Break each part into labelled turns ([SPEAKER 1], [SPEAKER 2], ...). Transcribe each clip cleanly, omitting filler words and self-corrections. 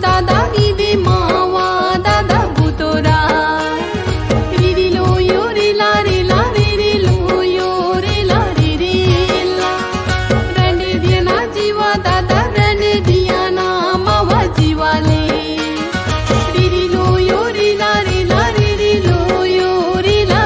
[SPEAKER 1] दादा इवे मावा दादा बुतोरा रिरी लो यो रे ला रे लो यो रे ला रने दिया ना जीवा दादा रने दिया ना मावा जीवाले रिरी लो यो रे ला लो यो रे ला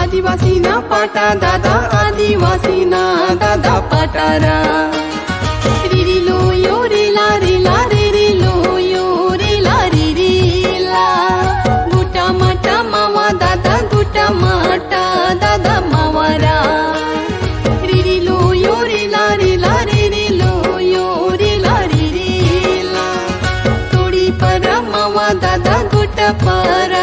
[SPEAKER 1] आदिवासी ना पाटा दादा आदिवासी ना दादा पाटारा रिरी लो यो रे ला लो यो रे ला गुटा माटा मावा दादा गुटा माटा दादा मावारा रिरी लो यो रे ला लो यो रे ला तोड़ी परा मावा दादा गुटा परा